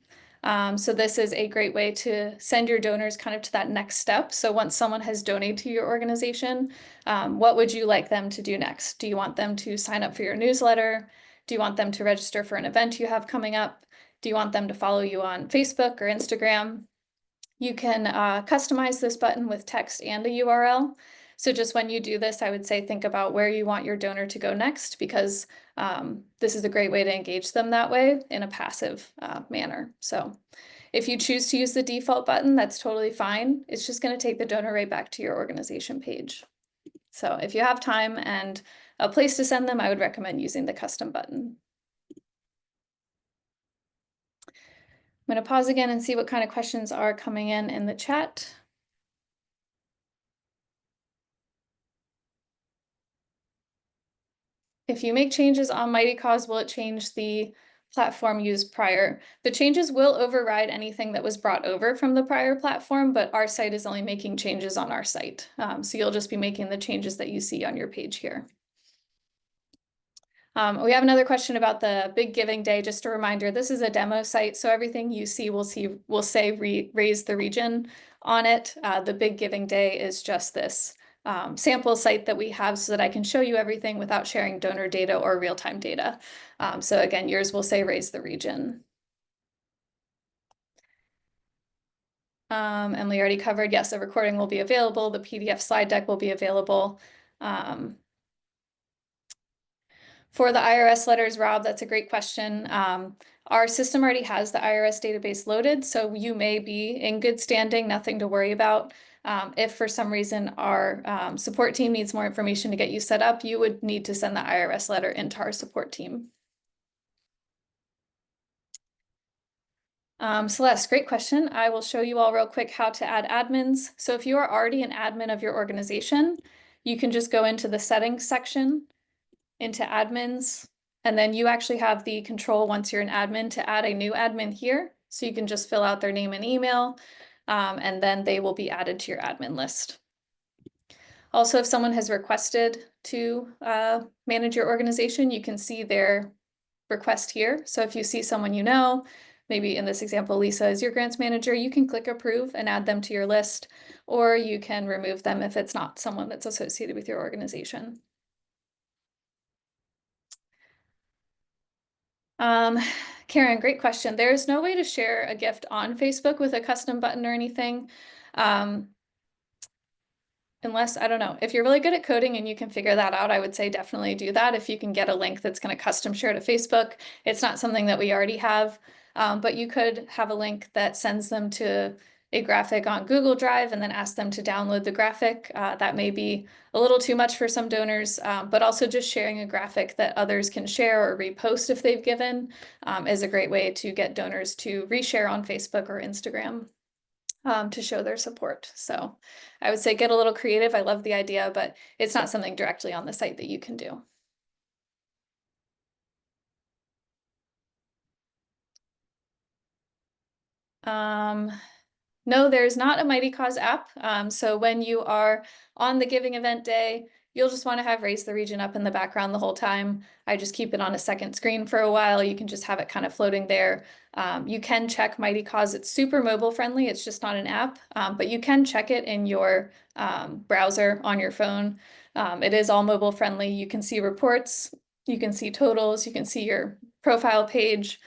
So this is a great way to send your donors kind of to that next step. So once someone has donated to your organization, what would you like them to do next? Do you want them to sign up for your newsletter? Do you want them to register for an event you have coming up? Do you want them to follow you on Facebook or Instagram? You can customize this button with text and a URL. So just when you do this, I would say think about where you want your donor to go next, because this is a great way to engage them that way in a passive manner. So if you choose to use the default button, that's totally fine. It's just going to take the donor right back to your organization page. So if you have time and a place to send them, I would recommend using the custom button. I'm going to pause again and see what kind of questions are coming in the chat. If you make changes on Mightycause, will it change the platform used prior? The changes will override anything that was brought over from the prior platform, but our site is only making changes on our site. So you'll just be making the changes that you see on your page here. We have another question about the Big Giving Day. Just a reminder, this is a demo site, so everything you see will say raise the region on it. The Big Giving Day is just this sample site that we have so that I can show you everything without sharing donor data or real-time data. So again, yours will say raise the region. Emily already covered, yes, the recording will be available. The PDF slide deck will be available. For the IRS letters, Rob, that's a great question. Our system already has the IRS database loaded, so you may be in good standing, nothing to worry about. If for some reason our support team needs more information to get you set up, you would need to send the IRS letter into our support team. Celeste, great question. I will show you all real quick how to add admins. So if you are already an admin of your organization, you can just go into the settings section, into admins, and then you actually have the control once you're an admin to add a new admin here. So you can just fill out their name and email, and then they will be added to your admin list. Also, if someone has requested to manage your organization, you can see their request here. So if you see someone you know, maybe in this example, Lisa is your grants manager, you can click approve and add them to your list, or you can remove them if it's not someone that's associated with your organization. Karen, great question. There's no way to share a gift on Facebook with a custom button or anything. Unless, I don't know, if you're really good at coding and you can figure that out, I would say definitely do that. If you can get a link that's going to custom share to Facebook, it's not something that we already have, but you could have a link that sends them to a graphic on Google Drive and then ask them to download the graphic. That may be a little too much for some donors, but also just sharing a graphic that others can share or repost if they've given is a great way to get donors to reshare on Facebook or Instagram. to show their support. So I would say get a little creative. I love the idea, but it's not something directly on the site that you can do. No, there's not a Mightycause app. So when you are on the giving event day, you'll just want to have Raise the Region up in the background the whole time. I just keep it on a second screen for a while. You can just have it kind of floating there. You can check Mightycause. It's super mobile friendly. It's just not an app, but you can check it in your browser on your phone. It is all mobile friendly. You can see reports, you can see totals, you can see your profile page.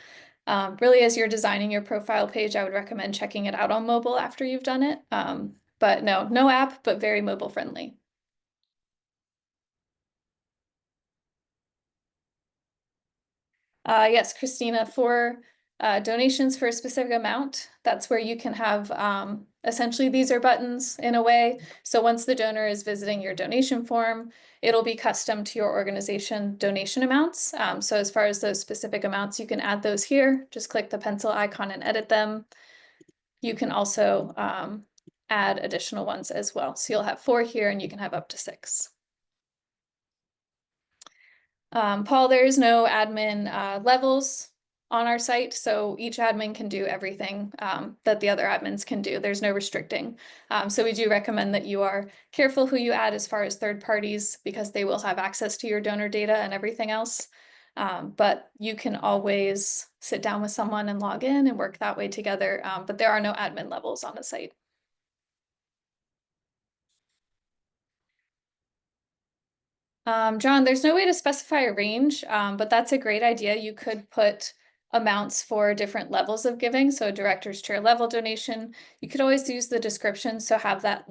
Really, as you're designing your profile page, I would recommend checking it out on mobile after you've done it. But no app, but very mobile friendly. Yes, Christina, for donations for a specific amount, that's where you can have essentially these are buttons in a way. So once the donor is visiting your donation form, it'll be custom to your organization donation amounts. So as far as those specific amounts, you can add those here. Just click the pencil icon and edit them. You can also add additional ones as well. So you'll have 4 here and you can have up to 6. Paul, there is no admin levels on our site, so each admin can do everything that the other admins can do. There's no restricting. So we do recommend that you are careful who you add as far as third parties, because they will have access to your donor data and everything else. But you can always sit down with someone and log in and work that way together. But there are no admin levels on the site. John, there's no way to specify a range, but that's a great idea. You could put amounts for different levels of giving. So a director's chair level donation, you could always use the description. So have that,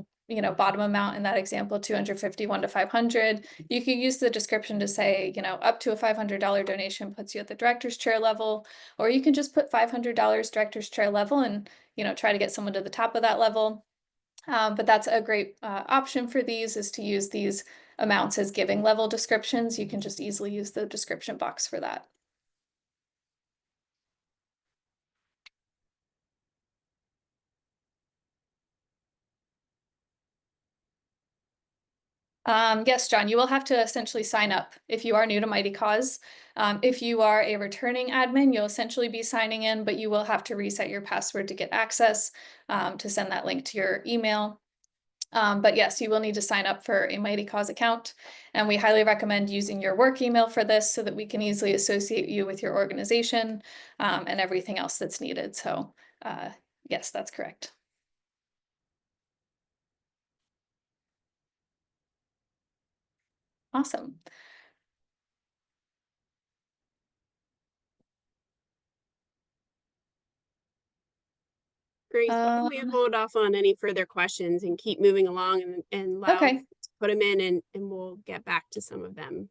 bottom amount in that example, 251 to 500. You could use the description to say, up to a $500 donation puts you at the director's chair level, or you can just put $500 director's chair level and, try to get someone to the top of that level. But that's a great option for these, is to use these amounts as giving level descriptions. You can just easily use the description box for that. Yes, John, you will have to essentially sign up if you are new to Mightycause. If you are a returning admin, you'll essentially be signing in, but you will have to reset your password to get access to send that link to your email. But yes, you will need to sign up for a Mightycause account, and we highly recommend using your work email for this so that we can easily associate you with your organization and everything else that's needed. So yes, that's correct. Awesome. Grace, why don't we hold off on any further questions and keep moving along and allow Okay. to put them in and we'll get back to some of them.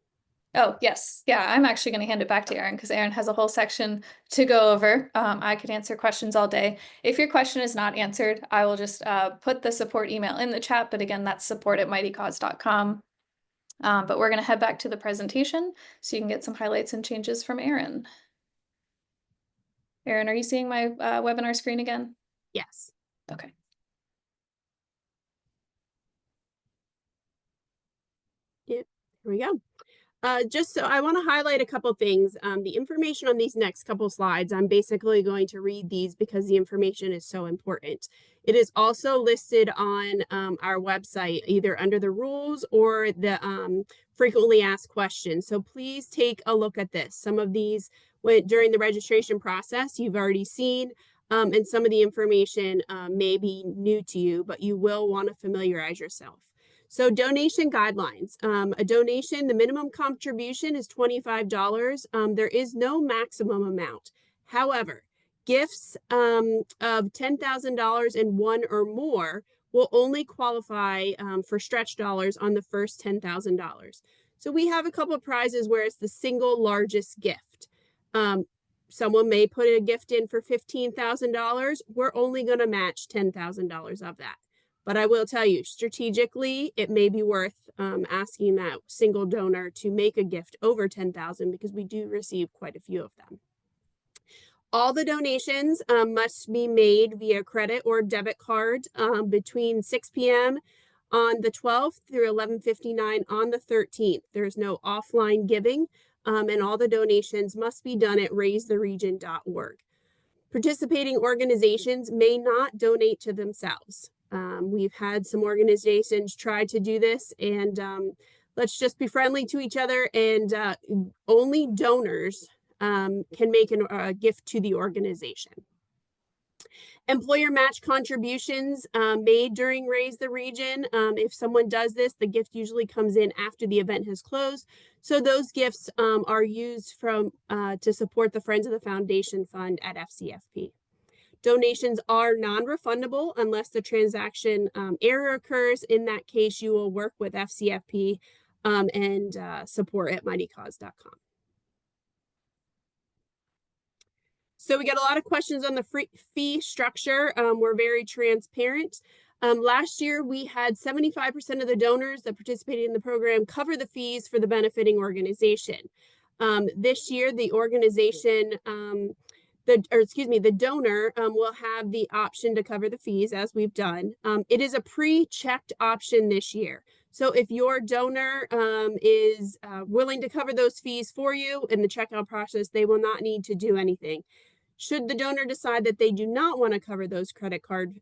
Oh, yes. Yeah, I'm actually going to hand it back to Erin because Erin has a whole section to go over. I could answer questions all day. If your question is not answered, I will just put the support email in the chat. But again, that's support@mightycause.com. But we're going to head back to the presentation so you can get some highlights and changes from Erin. Erin, are you seeing my webinar screen again? Yes. Okay. Yep. Here we go. Just so I want to highlight a couple things. The information on these next couple slides, I'm basically going to read these because the information is so important. It is also listed on our website, either under the rules or the frequently asked questions. So please take a look at this. Some of these during the registration process, you've already seen, and some of the information may be new to you, but you will want to familiarize yourself. So donation guidelines. A donation, the minimum contribution is $25. There is no maximum amount. However, gifts of $10,000 and one or more will only qualify for stretch dollars on the first $10,000. So we have a couple of prizes where it's the single largest gift. Someone may put a gift in for $15,000. We're only going to match $10,000 of that. But I will tell you, strategically, it may be worth asking that single donor to make a gift over $10,000 because we do receive quite a few of them. All the donations must be made via credit or debit card between 6 p.m. on the 12th through 11:59 on the 13th. There's no offline giving, and all the donations must be done at raisetheregion.org. Participating organizations may not donate to themselves. We've had some organizations try to do this, and let's just be friendly to each other, and only donors can make a gift to the organization. Employer match contributions made during Raise the Region. If someone does this, the gift usually comes in after the event has closed. So those gifts are used to support the Friends of the Foundation Fund at FCFP. Donations are non-refundable unless the transaction error occurs. In that case, you will work with FCFP and support at mightycause.com. So we got a lot of questions on the fee structure. We're very transparent. Last year, we had 75% of the donors that participated in the program cover the fees for the benefiting organization. This year, the organization, the donor will have the option to cover the fees as we've done. It is a pre-checked option this year. So if your donor is willing to cover those fees for you in the checkout process, they will not need to do anything. Should the donor decide that they do not want to cover those credit card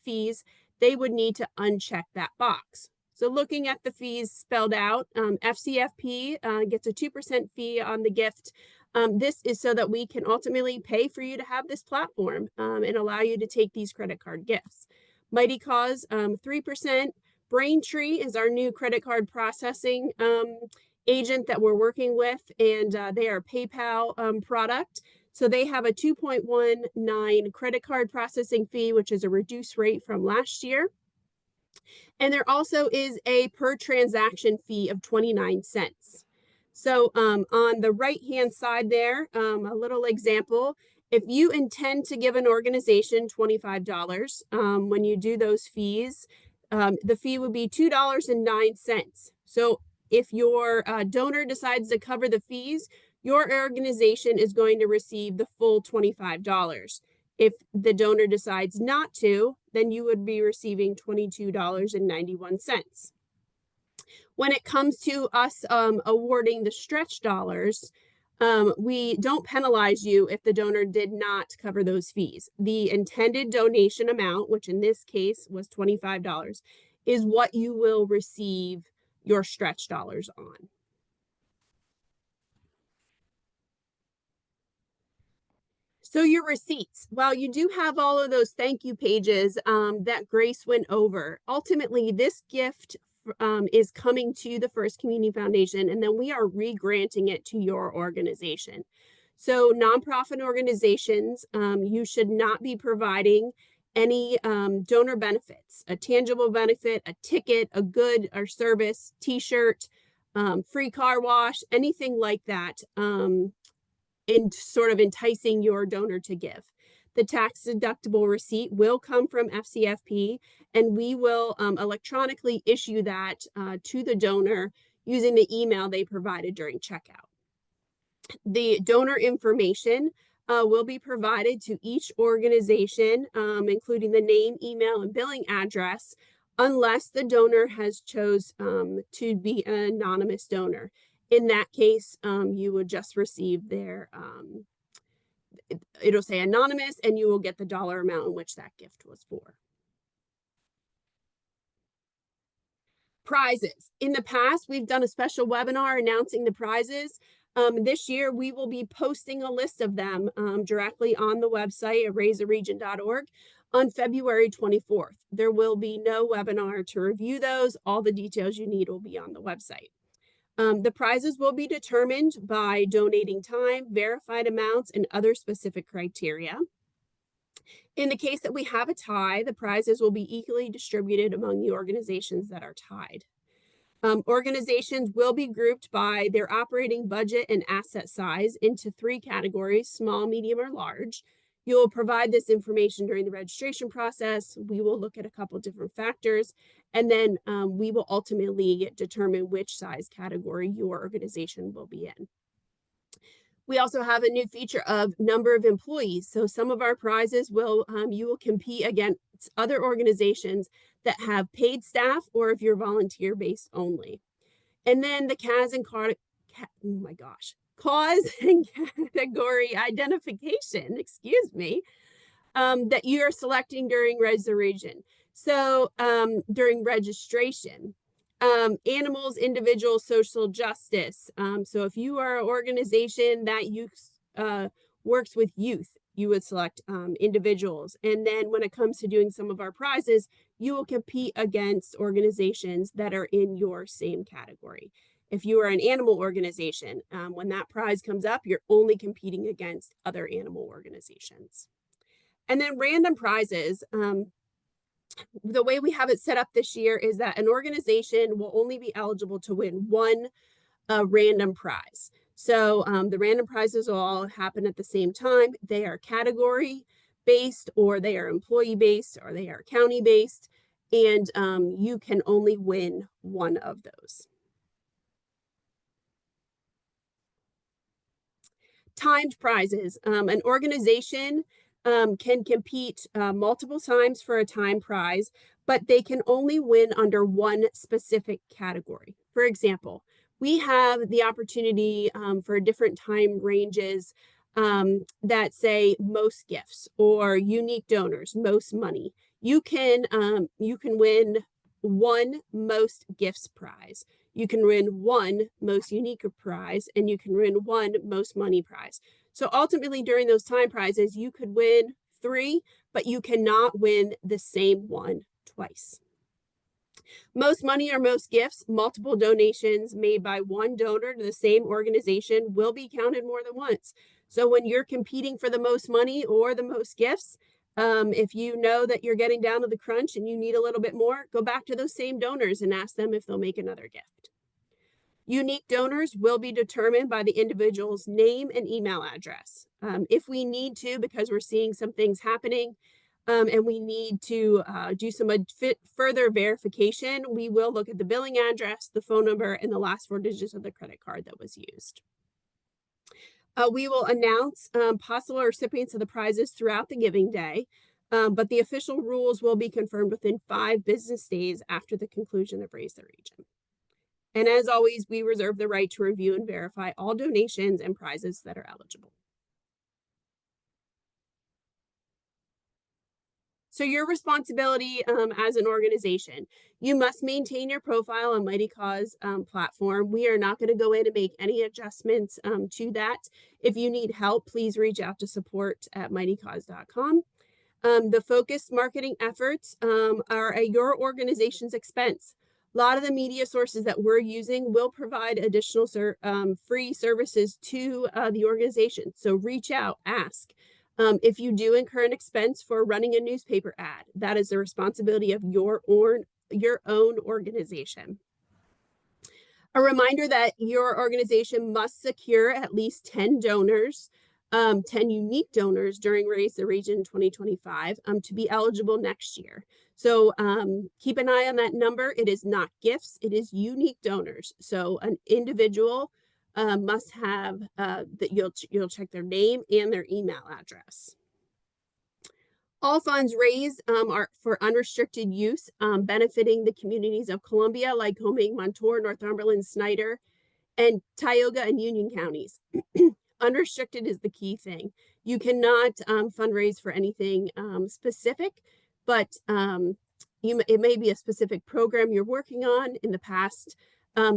fees, they would need to uncheck that box. So looking at the fees spelled out, FCFP gets a 2% fee on the gift. This is so that we can ultimately pay for you to have this platform and allow you to take these credit card gifts. Mightycause, 3%. Braintree is our new credit card processing agent that we're working with, and they are a PayPal product. So they have a 2.19 credit card processing fee, which is a reduced rate from last year. And there also is a per transaction fee of 29 cents. So on the right-hand side there, a little example. If you intend to give an organization $25, when you do those fees, the fee would be $2.09. So if your donor decides to cover the fees, your organization is going to receive the full $25. If the donor decides not to, then you would be receiving $22.91. When it comes to us awarding the stretch dollars, we don't penalize you if the donor did not cover those fees. The intended donation amount, which in this case was $25, is what you will receive your stretch dollars on. So your receipts, while you do have all of those thank you pages that Grace went over, ultimately this gift is coming to the First Community Foundation, and then we are re-granting it to your organization. So nonprofit organizations, you should not be providing any donor benefits, a tangible benefit, a ticket, a good or service, t-shirt, free car wash, anything like that. In sort of enticing your donor to give. The tax deductible receipt will come from FCFP, and we will electronically issue that to the donor using the email they provided during checkout. The donor information will be provided to each organization, including the name, email, and billing address, unless the donor has chose to be an anonymous donor. In that case, you would just receive their, it'll say anonymous, and you will get the dollar amount in which that gift was for. Prizes. In the past, we've done a special webinar announcing the prizes. This year, we will be posting a list of them directly on the website at raisetheregion.org on February 24th. There will be no webinar to review those. All the details you need will be on the website. The prizes will be determined by donating time, verified amounts, and other specific criteria. In the case that we have a tie, the prizes will be equally distributed among the organizations that are tied. Organizations will be grouped by their operating budget and asset size into 3 categories: small, medium, or large. You will provide this information during the registration process. We will look at a couple different factors, and then we will ultimately determine which size category your organization will be in. We also have a new feature of number of employees. So some of our prizes will, you will compete against other organizations that have paid staff, or if you're volunteer based only. And then the CAS and oh my gosh, cause and category identification, excuse me, that you are selecting during registration. So during registration, animals, individuals, social justice. So if you are an organization that works with youth, you would select individuals. And then when it comes to doing some of our prizes, you will compete against organizations that are in your same category. If you are an animal organization, when that prize comes up, you're only competing against other animal organizations. And then random prizes. The way we have it set up this year is that an organization will only be eligible to win one random prize. So the random prizes will all happen at the same time. They are category based, or they are employee based, or they are county based, and you can only win one of those. Timed prizes. An organization can compete multiple times for a time prize, but they can only win under one specific category. For example, we have the opportunity for different time ranges that say most gifts, or unique donors, most money. You can win one most gifts prize. You can win one most unique prize, and you can win one most money prize. So ultimately, during those time prizes, you could win 3, but you cannot win the same one twice. Most money or most gifts, multiple donations made by one donor to the same organization will be counted more than once. So when you're competing for the most money or the most gifts, if you know that you're getting down to the crunch and you need a little bit more, go back to those same donors and ask them if they'll make another gift. Unique donors will be determined by the individual's name and email address. If we need to, because we're seeing some things happening, and we need to do some further verification, we will look at the billing address, the phone number, and the last 4 digits of the credit card that was used. We will announce possible recipients of the prizes throughout the giving day, but the official rules will be confirmed within 5 business days after the conclusion of Raise the Region. And as always, we reserve the right to review and verify all donations and prizes that are eligible. So your responsibility as an organization, you must maintain your profile on Mightycause platform. We are not going to go in and make any adjustments to that. If you need help, please reach out to support@mightycause.com. The focused marketing efforts are at your organization's expense. A lot of the media sources that we're using will provide additional free services to the organization. So reach out, ask. If you do incur an expense for running a newspaper ad, that is the responsibility of your own organization. A reminder that your organization must secure at least 10 donors, 10 unique donors during Raise the Region 2025 to be eligible next year. So keep an eye on that number. It is not gifts, it is unique donors. So an individual must have that you'll check their name and their email address. All funds raised are for unrestricted use, benefiting the communities of Columbia, Lycoming, Montour, Northumberland, Snyder, and Tioga and Union counties. Unrestricted is the key thing. You cannot fundraise for anything specific, but it may be a specific program you're working on. In the past,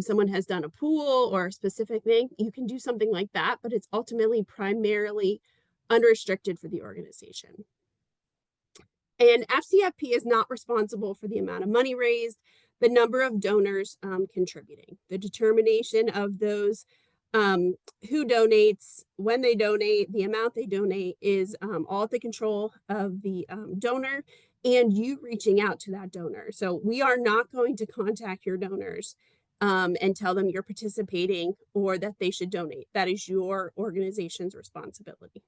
someone has done a pool or a specific thing. You can do something like that, but it's ultimately primarily unrestricted for the organization. And FCFP is not responsible for the amount of money raised, the number of donors contributing. The determination of those who donates, when they donate, the amount they donate is all at the control of the donor and you reaching out to that donor. So we are not going to contact your donors and tell them you're participating or that they should donate. That is your organization's responsibility.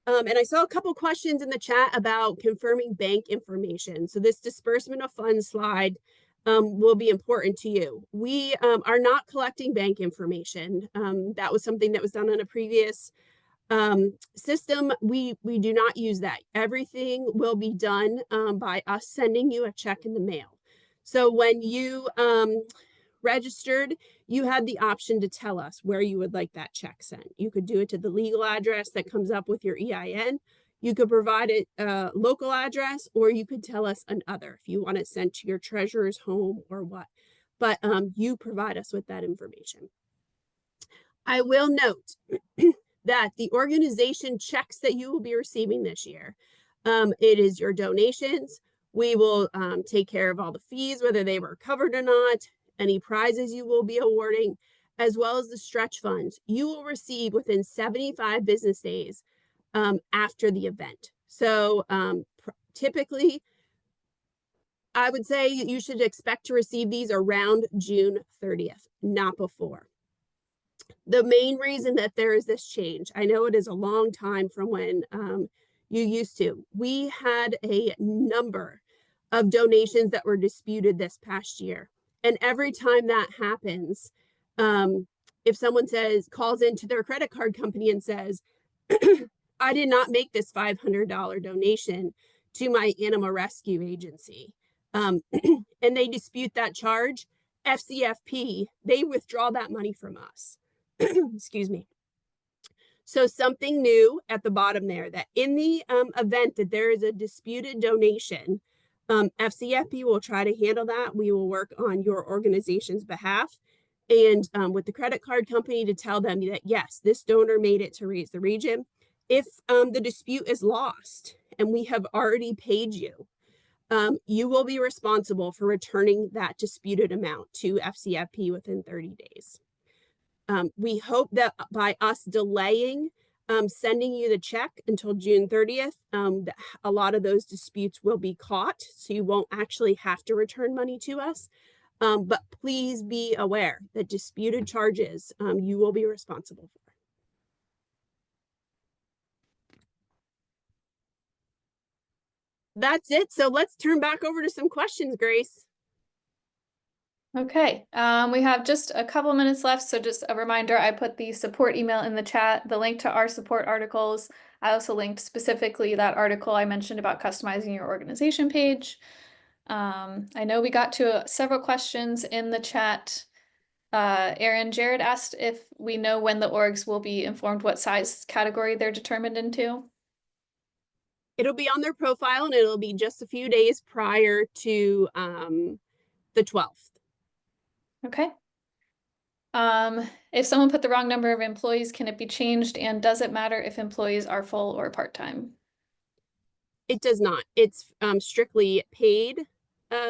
And I saw a couple questions in the chat about confirming bank information. So this disbursement of funds slide will be important to you. We are not collecting bank information. That was something that was done on a previous system. We do not use that. Everything will be done by us sending you a check in the mail. So when you registered, you had the option to tell us where you would like that check sent. You could do it to the legal address that comes up with your EIN. You could provide a local address, or you could tell us another if you want it sent to your treasurer's home or what. But you provide us with that information. I will note that the organization checks that you will be receiving this year, it is your donations. We will take care of all the fees, whether they were covered or not, any prizes you will be awarding, as well as the stretch funds you will receive within 75 business days after the event. So typically, I would say you should expect to receive these around June 30th, not before. The main reason that there is this change, I know it is a long time from when you used to. We had a number of donations that were disputed this past year. And every time that happens, if someone calls into their credit card company and says, I did not make this $500 donation to my animal rescue agency, and they dispute that charge, FCFP, they withdraw that money from us. Excuse me. So something new at the bottom there, that in the event that there is a disputed donation, FCFP will try to handle that. We will work on your organization's behalf and with the credit card company to tell them that, yes, this donor made it to Raise the Region. If the dispute is lost and we have already paid you, you will be responsible for returning that disputed amount to FCFP within 30 days. We hope that by us delaying sending you the check until June 30th, a lot of those disputes will be caught, so you won't actually have to return money to us. But please be aware that disputed charges you will be responsible for. That's it. So let's turn back over to some questions, Grace. Okay, we have just a couple minutes left, so just a reminder, I put the support email in the chat, the link to our support articles. I also linked specifically that article I mentioned about customizing your organization page. I know we got to several questions in the chat. Aaron, Jared asked if we know when the orgs will be informed what size category they're determined into. It'll be on their profile, and it'll be just a few days prior to the 12th. Okay. If someone put the wrong number of employees, can it be changed? And does it matter if employees are full or part-time? It does not. It's strictly paid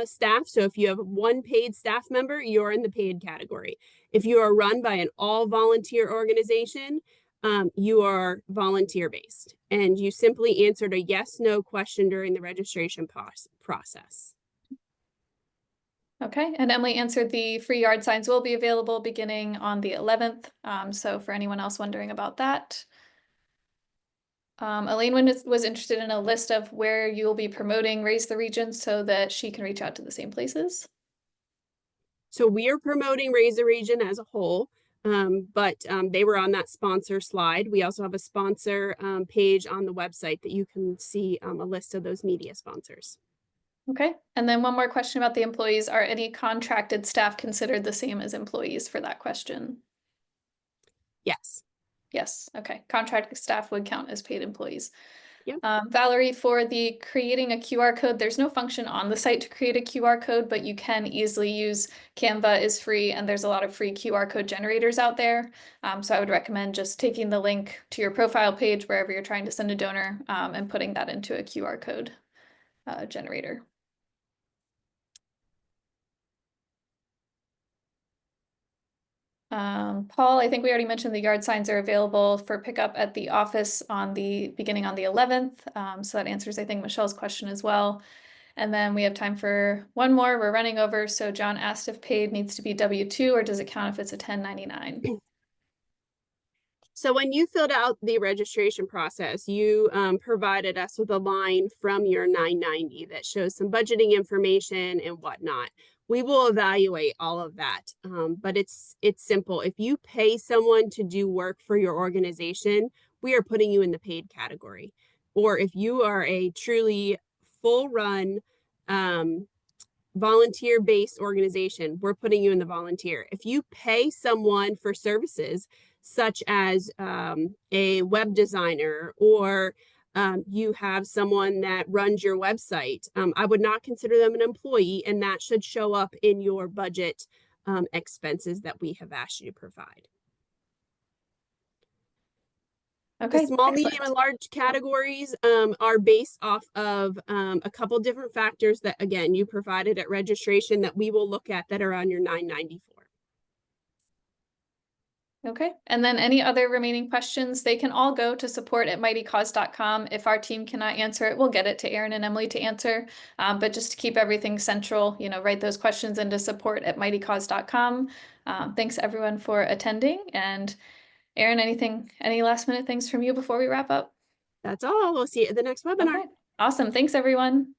staff. So if you have one paid staff member, you're in the paid category. If you are run by an all-volunteer organization, you are volunteer-based. And you simply answered a yes/no question during the registration process. Okay, and Emily answered the free yard signs will be available beginning on the 11th. So for anyone else wondering about that. Elaine was interested in a list of where you'll be promoting Raise the Region so that she can reach out to the same places. So we are promoting Raise the Region as a whole, but they were on that sponsor slide. We also have a sponsor page on the website that you can see a list of those media sponsors. Okay, and then one more question about the employees. Are any contracted staff considered the same as employees for that question? Yes. Yes, okay. Contracted staff would count as paid employees. Yep. Valerie, for the creating a QR code, there's no function on the site to create a QR code, but you can easily use Canva is free, and there's a lot of free QR code generators out there. So I would recommend just taking the link to your profile page wherever you're trying to send a donor and putting that into a QR code generator. Paul, I think we already mentioned the yard signs are available for pickup at the office beginning on the 11th. So that answers, I think, Michelle's question as well. And then we have time for one more. We're running over. So John asked if paid needs to be W-2 or does it count if it's a 1099? So when you filled out the registration process, you provided us with a line from your 990 that shows some budgeting information and whatnot. we will evaluate all of that. But it's simple. If you pay someone to do work for your organization, we are putting you in the paid category. Or if you are a truly full run volunteer-based organization, we're putting you in the volunteer. If you pay someone for services such as a web designer, or you have someone that runs your website, I would not consider them an employee, and that should show up in your budget expenses that we have asked you to provide. The Okay, small, medium, excellent. and large categories are based off of a couple different factors that, again, you provided at registration that we will look at that are on your 994. Okay, and then any other remaining questions, they can all go to support@mightycause.com. If our team cannot answer it, we'll get it to Erin and Emily to answer. But just to keep everything central, write those questions into support@mightycause.com. Thanks everyone for attending. And Erin, any last minute things from you before we wrap up? That's all. We'll see you at the next webinar. Okay, awesome. Thanks everyone.